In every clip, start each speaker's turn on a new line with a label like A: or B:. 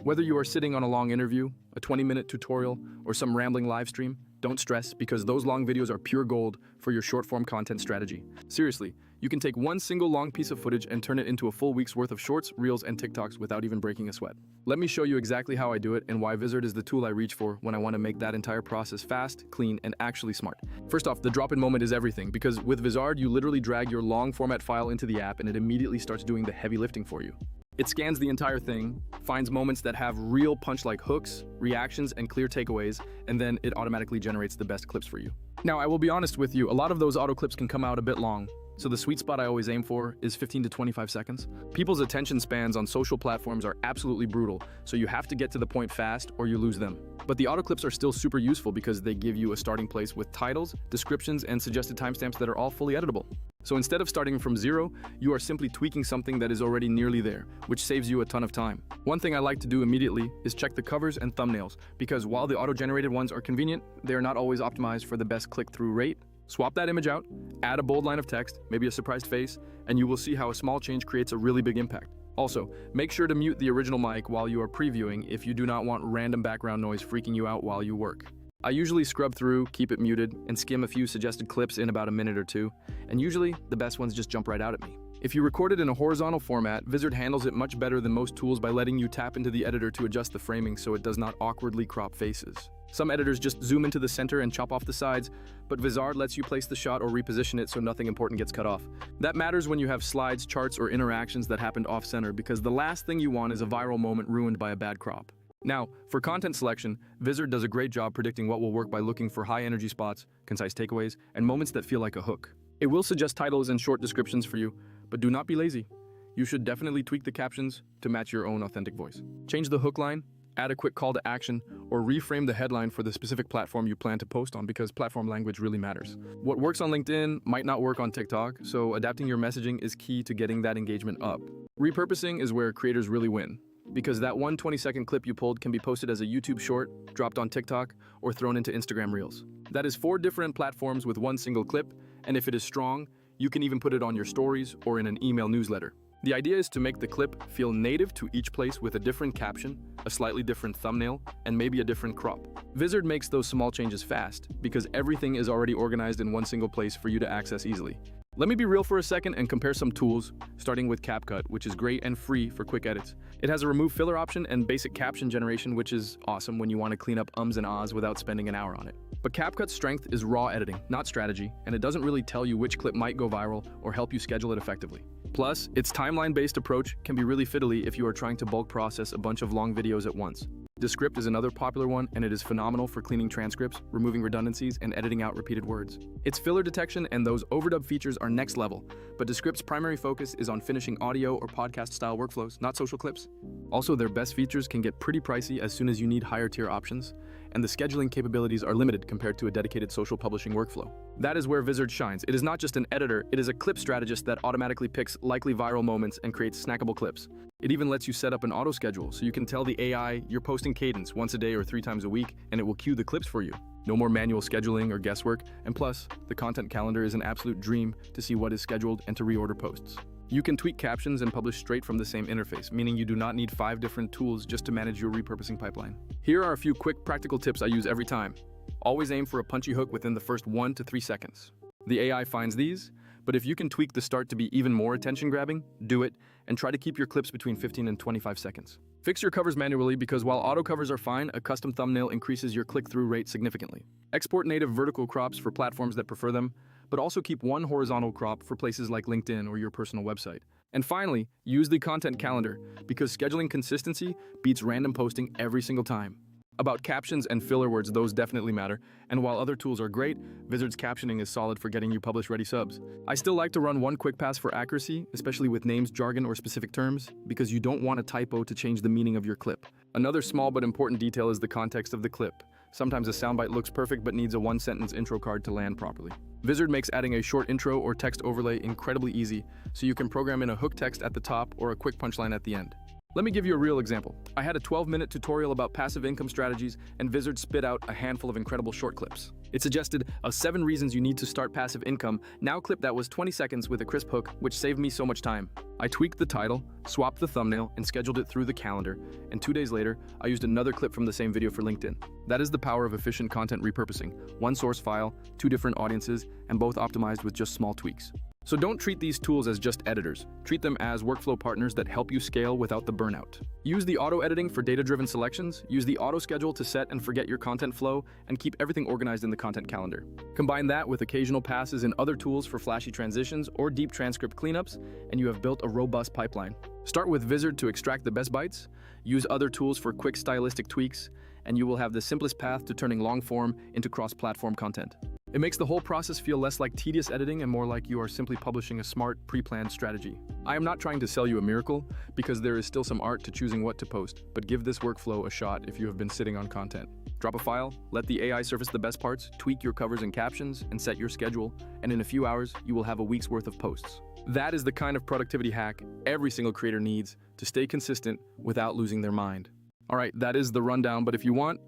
A: Whether you are sitting on a long interview, a 20-minute tutorial, or some rambling live stream, don't stress because those long videos are pure gold for your short-form content strategy. Seriously, you can take one single long piece of footage and turn it into a full week's worth of shorts, reels, and TikToks without even breaking a sweat. Let me show you exactly how I do it and why Vizard is the tool I reach for when I want to make that entire process fast, clean, and actually smart. First off, the drop-in moment is everything because with Vizard, you literally drag your long format file into the app and it immediately starts doing the heavy lifting for you. It scans the entire thing, finds moments that have real punch-like hooks, reactions, and clear takeaways, and then it automatically generates the best clips for you. Now, I will be honest with you, a lot of those auto clips can come out a bit long, so the sweet spot I always aim for is 15 to 25 seconds. People's attention spans on social platforms are absolutely brutal, so you have to get to the point fast or you lose them. But the auto clips are still super useful because they give you a starting place with titles, descriptions, and suggested timestamps that are all fully editable. So instead of starting from zero, you are simply tweaking something that is already nearly there, which saves you a ton of time. One thing I like to do immediately is check the covers and thumbnails, because while the auto-generated ones are convenient, they are not always optimized for the best click-through rate. Swap that image out, add a bold line of text, maybe a surprised face, and you will see how a small change creates a really big impact. Also, make sure to mute the original mic while you are previewing if you do not want random background noise freaking you out while you work. I usually scrub through, keep it muted, and skim a few suggested clips in about a minute or two, and usually the best ones just jump right out at me. If you record it in a horizontal format, Vizard handles it much better than most tools by letting you tap into the editor to adjust the framing so it does not awkwardly crop faces. Some editors just zoom into the center and chop off the sides, but Vizard lets you place the shot or reposition it so nothing important gets cut off. That matters when you have slides, charts, or interactions that happened off-center because the last thing you want is a viral moment ruined by a bad crop. Now, for content selection, Vizard does a great job predicting what will work by looking for high-energy spots, concise takeaways, and moments that feel like a hook. It will suggest titles and short descriptions for you, but do not be lazy. You should definitely tweak the captions to match your own authentic voice. Change the hook line, add a quick call to action, or reframe the headline for the specific platform you plan to post on because platform language really matters. What works on LinkedIn might not work on TikTok, so adapting your messaging is key to getting that engagement up. Repurposing is where creators really win, because that one 20-second clip you pulled can be posted as a YouTube short, dropped on TikTok, or thrown into Instagram Reels. That is 4 different platforms with one single clip, and if it is strong, you can even put it on your stories or in an email newsletter. The idea is to make the clip feel native to each place with a different caption, a slightly different thumbnail, and maybe a different crop. Vizard makes those small changes fast because everything is already organized in one single place for you to access easily. Let me be real for a second and compare some tools, starting with CapCut, which is great and free for quick edits. It has a remove filler option and basic caption generation, which is awesome when you want to clean up ums and ahs without spending an hour on it. But CapCut's strength is raw editing, not strategy, and it doesn't really tell you which clip might go viral or help you schedule it effectively. Plus, its timeline-based approach can be really fiddly if you are trying to bulk process a bunch of long videos at once. Descript is another popular one, and it is phenomenal for cleaning transcripts, removing redundancies, and editing out repeated words. Its filler detection and those overdub features are next level, but Descript's primary focus is on finishing audio or podcast-style workflows, not social clips. Also, their best features can get pretty pricey as soon as you need higher-tier options, and the scheduling capabilities are limited compared to a dedicated social publishing workflow. That is where Vizard shines. It is not just an editor, it is a clip strategist that automatically picks likely viral moments and creates snackable clips. It even lets you set up an auto schedule, so you can tell the AI you're posting cadence once a day or 3 times a week, and it will cue the clips for you. No more manual scheduling or guesswork, and plus, the content calendar is an absolute dream to see what is scheduled and to reorder posts. You can tweak captions and publish straight from the same interface, meaning you do not need 5 different tools just to manage your repurposing pipeline. Here are a few quick practical tips I use every time. Always aim for a punchy hook within the first 1 to 3 seconds. The AI finds these, but if you can tweak the start to be even more attention-grabbing, do it, and try to keep your clips between 15 and 25 seconds. Fix your covers manually because while auto covers are fine, a custom thumbnail increases your click-through rate significantly. Export native vertical crops for platforms that prefer them, but also keep one horizontal crop for places like LinkedIn or your personal website. And finally, use the content calendar because scheduling consistency beats random posting every single time. About captions and filler words, those definitely matter, and while other tools are great, Vizard's captioning is solid for getting you publish-ready subs. I still like to run one quick pass for accuracy, especially with names, jargon, or specific terms, because you don't want a typo to change the meaning of your clip. Another small but important detail is the context of the clip. Sometimes a soundbite looks perfect but needs a one-sentence intro card to land properly. Vizard makes adding a short intro or text overlay incredibly easy, so you can program in a hook text at the top or a quick punchline at the end. Let me give you a real example. I had a 12-minute tutorial about passive income strategies, and Vizard spit out a handful of incredible short clips. It suggested 7 reasons you need to start passive income, now clip that was 20 seconds with a crisp hook, which saved me so much time. I tweaked the title, swapped the thumbnail, and scheduled it through the calendar, and 2 days later, I used another clip from the same video for LinkedIn. That is the power of efficient content repurposing. One source file, 2 different audiences, and both optimized with just small tweaks. So don't treat these tools as just editors. Treat them as workflow partners that help you scale without the burnout. Use the auto editing for data-driven selections, use the auto schedule to set and forget your content flow, and keep everything organized in the content calendar. Combine that with occasional passes in other tools for flashy transitions or deep transcript cleanups, and you have built a robust pipeline. Start with Vizard to extract the best bites, use other tools for quick stylistic tweaks, and you will have the simplest path to turning long-form into cross-platform content. It makes the whole process feel less like tedious editing and more like you are simply publishing a smart, pre-planned strategy. I am not trying to sell you a miracle, because there is still some art to choosing what to post, but give this workflow a shot if you have been sitting on content. Drop a file, let the AI surface the best parts, tweak your covers and captions, and set your schedule, and in a few hours, you will have a week's worth of posts. That is the kind of productivity hack every single creator needs to stay consistent without losing their mind. All right, that is the rundown, but if you want,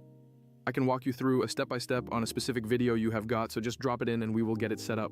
A: I can walk you through a step-by-step on a specific video you have got, so just drop it in and we will get it set up.